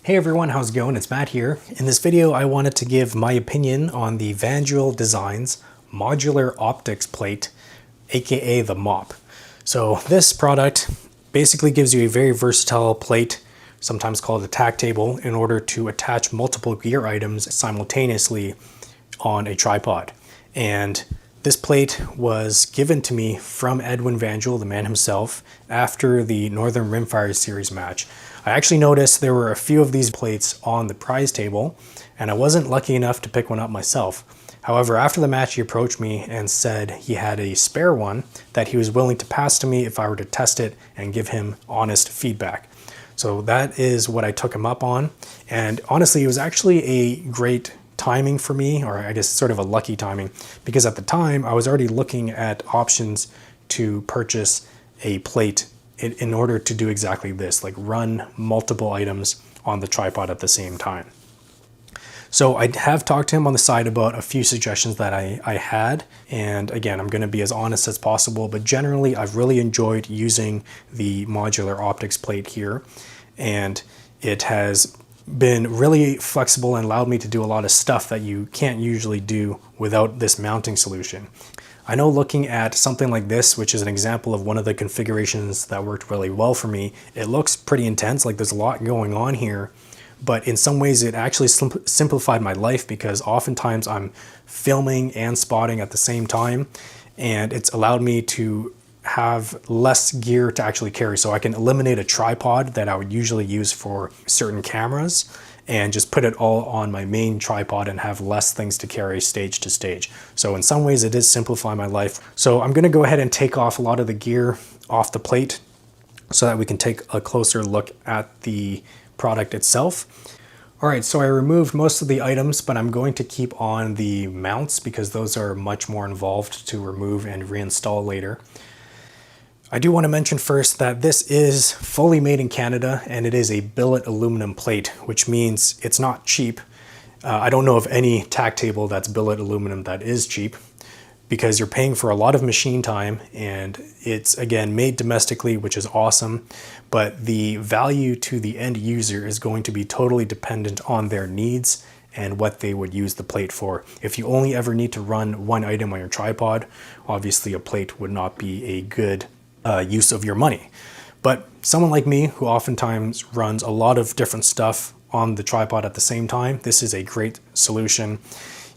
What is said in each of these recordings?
Hey everyone, how's it going? It's Matt here. In this video, I wanted to give my opinion on the Vandriel Designs Modular Optics Plate, aka the MOP. So this product basically gives you a very versatile plate, sometimes called a tack table, in order to attach multiple gear items simultaneously on a tripod. And this plate was given to me from Edwin Vandriel, the man himself, after the Northern Rimfire Series match. I actually noticed there were a few of these plates on the prize table, and I wasn't lucky enough to pick one up myself. However, after the match, he approached me and said he had a spare one that he was willing to pass to me if I were to test it and give him honest feedback. So that is what I took him up on, and honestly, it was actually a great timing for me, or I guess sort of a lucky timing, because at the time I was already looking at options to purchase a plate in order to do exactly this, like run multiple items on the tripod at the same time. So I have talked to him on the side about a few suggestions that I had, and again, I'm going to be as honest as possible, but generally I've really enjoyed using the modular optics plate here, and it has been really flexible and allowed me to do a lot of stuff that you can't usually do without this mounting solution. I know looking at something like this, which is an example of one of the configurations that worked really well for me, it looks pretty intense, like there's a lot going on here, but in some ways it actually simplified my life because oftentimes I'm filming and spotting at the same time, and it's allowed me to have less gear to actually carry. So I can eliminate a tripod that I would usually use for certain cameras and just put it all on my main tripod and have less things to carry stage to stage. So in some ways it does simplify my life. So I'm gonna go ahead and take off a lot of the gear off the plate so that we can take a closer look at the product itself. All right, so I removed most of the items, but I'm going to keep on the mounts because those are much more involved to remove and reinstall later. I do want to mention first that this is fully made in Canada and it is a billet aluminum plate, which means it's not cheap. I don't know of any tack table that's billet aluminum that is cheap because you're paying for a lot of machine time, and it's again made domestically, which is awesome, but the value to the end user is going to be totally dependent on their needs and what they would use the plate for. If you only ever need to run one item on your tripod, obviously a plate would not be a good use of your money. But someone like me who oftentimes runs a lot of different stuff on the tripod at the same time, this is a great solution.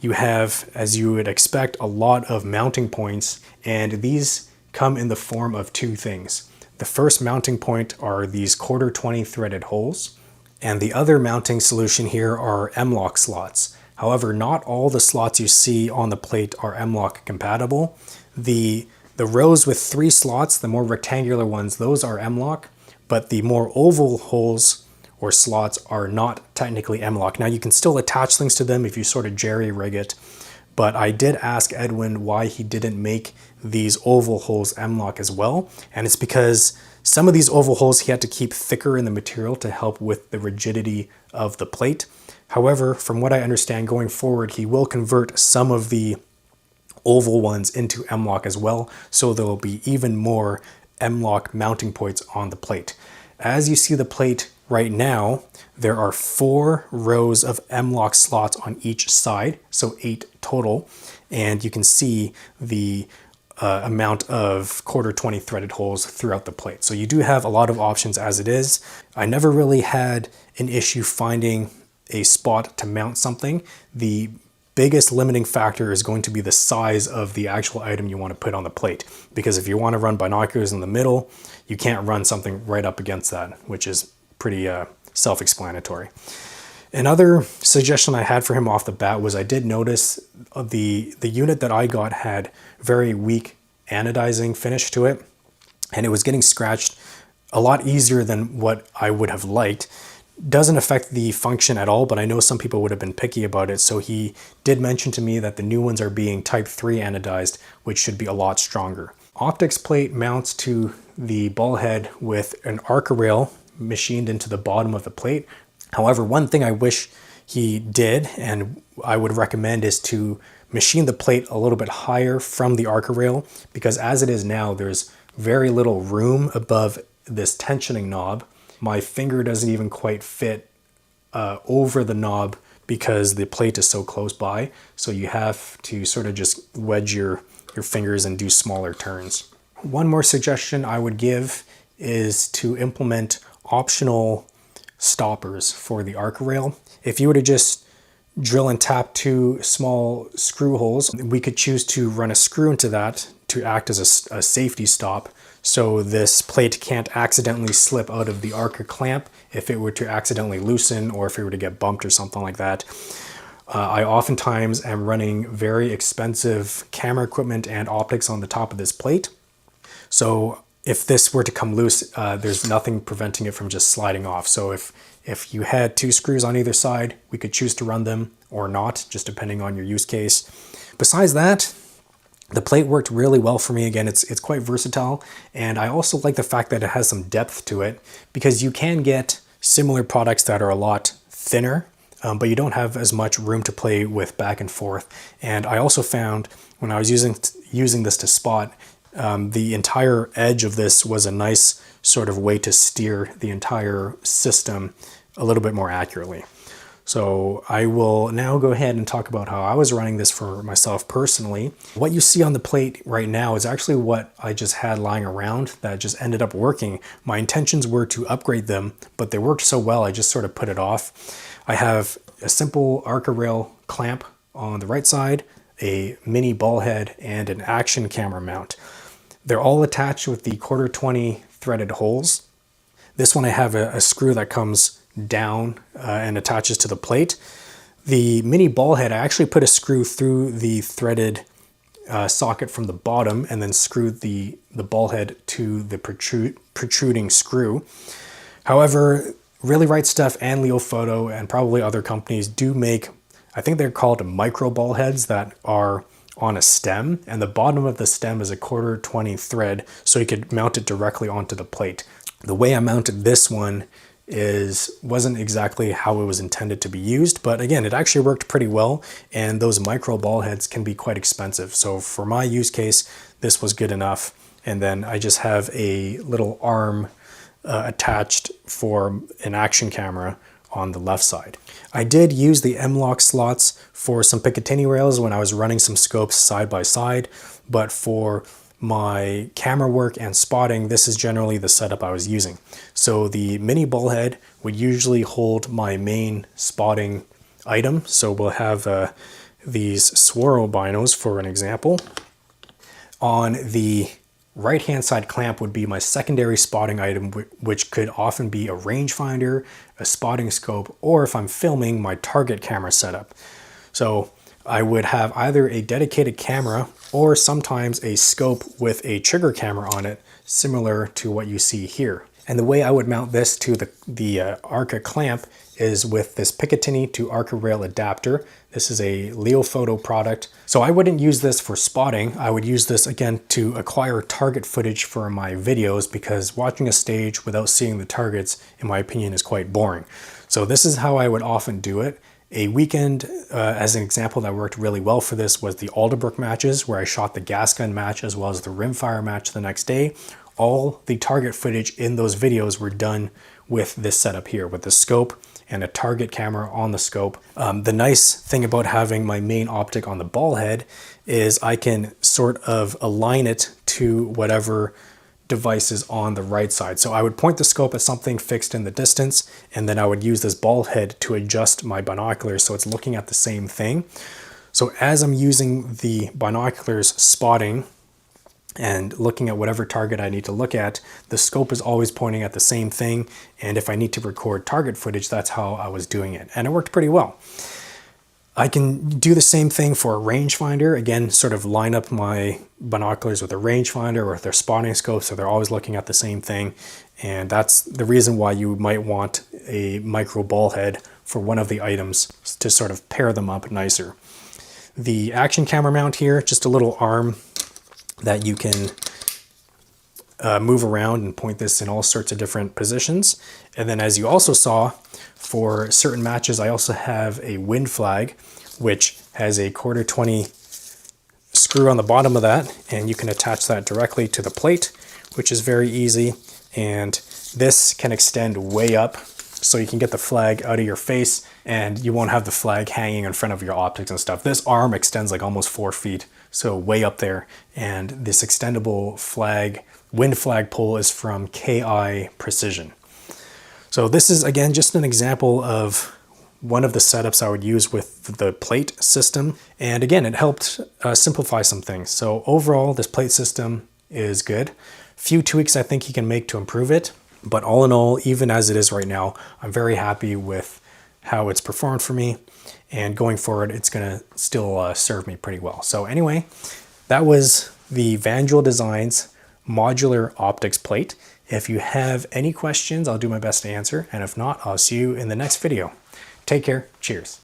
You have, as you would expect, a lot of mounting points, and these come in the form of two things. The first mounting point are these 1/4-20 threaded holes, and the other mounting solution here are M-LOK slots. However, not all the slots you see on the plate are M-LOK compatible. The rows with 3 slots, the more rectangular ones, those are M-LOK, but the more oval holes or slots are not technically M-LOK. Now you can still attach things to them if you sort of jerry-rig it, but I did ask Edwin why he didn't make these oval holes M-LOK as well, and it's because some of these oval holes he had to keep thicker in the material to help with the rigidity of the plate. However, from what I understand going forward, he will convert some of the oval ones into M-LOK as well, so there will be even more M-LOK mounting points on the plate. As you see the plate right now, there are 4 rows of M-LOK slots on each side, so 8 total, and you can see the amount of 1/4-20 threaded holes throughout the plate. So you do have a lot of options as it is. I never really had an issue finding a spot to mount something. The biggest limiting factor is going to be the size of the actual item you want to put on the plate, because if you want to run binoculars in the middle, you can't run something right up against that, which is pretty self-explanatory. Another suggestion I had for him off the bat was I did notice the unit that I got had very weak anodizing finish to it, and it was getting scratched a lot easier than what I would have liked. Doesn't affect the function at all, but I know some people would have been picky about it, so he did mention to me that the new ones are being type 3 anodized, which should be a lot stronger. Optics plate mounts to the ball head with an Arca rail machined into the bottom of the plate. However, one thing I wish he did, and I would recommend, is to machine the plate a little bit higher from the Arca rail, because as it is now, there's very little room above this tensioning knob. My finger doesn't even quite fit over the knob because the plate is so close by. So you have to sort of just wedge your fingers and do smaller turns. One more suggestion I would give is to implement optional stoppers for the arc rail. If you were to just drill and tap 2 small screw holes, we could choose to run a screw into that to act as a safety stop, so this plate can't accidentally slip out of the arc clamp if it were to accidentally loosen or if it were to get bumped or something like that. I oftentimes am running very expensive camera equipment and optics on the top of this plate. So if this were to come loose, there's nothing preventing it from just sliding off. So if you had 2 screws on either side, we could choose to run them or not, just depending on your use case. Besides that, the plate worked really well for me. Again, it's quite versatile, and I also like the fact that it has some depth to it, because you can get similar products that are a lot thinner, but you don't have as much room to play with back and forth. And I also found when I was using this to spot, the entire edge of this was a nice sort of way to steer the entire system a little bit more accurately. So I will now go ahead and talk about how I was running this for myself personally. What you see on the plate right now is actually what I just had lying around that just ended up working. My intentions were to upgrade them, but they worked so well I just sort of put it off. I have a simple Arca rail clamp on the right side, a mini ball head, and an action camera mount. They're all attached with the 1/4-20 threaded holes. This one I have a screw that comes down and attaches to the plate. The mini ball head, I actually put a screw through the threaded socket from the bottom and then screwed the ball head to the protruding screw. However, Really Right Stuff and Leo Photo and probably other companies do make, I think they're called micro ball heads that are on a stem, and the bottom of the stem is a 1/4-20 thread, so you could mount it directly onto the plate. The way I mounted this one wasn't exactly how it was intended to be used, but again, it actually worked pretty well, and those micro ball heads can be quite expensive. So for my use case, this was good enough. And then I just have a little arm attached for an action camera on the left side. I did use the M-LOK slots for some Picatinny rails when I was running some scopes side by side, but for my camera work and spotting, this is generally the setup I was using. So the mini ball head would usually hold my main spotting item. So we'll have these swirl binos for an example. On the right-hand side clamp would be my secondary spotting item, which could often be a rangefinder, a spotting scope, or if I'm filming, my target camera setup. So I would have either a dedicated camera or sometimes a scope with a trigger camera on it, similar to what you see here. And the way I would mount this to the Arca clamp is with this Picatinny to Arca rail adapter. This is a Leo Photo product. So I wouldn't use this for spotting. I would use this again to acquire target footage for my videos, because watching a stage without seeing the targets, in my opinion, is quite boring. So this is how I would often do it. A weekend, as an example, that worked really well for this was the Alderbrook matches, where I shot the gas gun match as well as the rimfire match the next day. All the target footage in those videos were done with this setup here, with the scope and a target camera on the scope. The nice thing about having my main optic on the ball head is I can sort of align it to whatever device is on the right side. So I would point the scope at something fixed in the distance, and then I would use this ball head to adjust my binoculars so it's looking at the same thing. So as I'm using the binoculars spotting and looking at whatever target I need to look at, the scope is always pointing at the same thing. And if I need to record target footage, that's how I was doing it. And it worked pretty well. I can do the same thing for a rangefinder. Again, sort of line up my binoculars with a rangefinder or with their spotting scope, so they're always looking at the same thing. And that's the reason why you might want a micro ball head for one of the items, to sort of pair them up nicer. The action camera mount here, just a little arm that you can move around and point this in all sorts of different positions. And then, as you also saw, for certain matches, I also have a wind flag, which has a 1/4-20 screw on the bottom of that, and you can attach that directly to the plate, which is very easy. And this can extend way up so you can get the flag out of your face and you won't have the flag hanging in front of your optics and stuff. This arm extends like almost 4 feet, so way up there. And this extendable flag, wind flag pole is from KI Precision. So this is, again, just an example of one of the setups I would use with the plate system. And again, it helped simplify some things. So overall, this plate system is good. Few tweaks I think you can make to improve it. But all in all, even as it is right now, I'm very happy with how it's performed for me. And going forward, it's gonna still serve me pretty well. So anyway, that was the Vandriel Designs modular optics plate. If you have any questions, I'll do my best to answer. And if not, I'll see you in the next video. Take care. Cheers.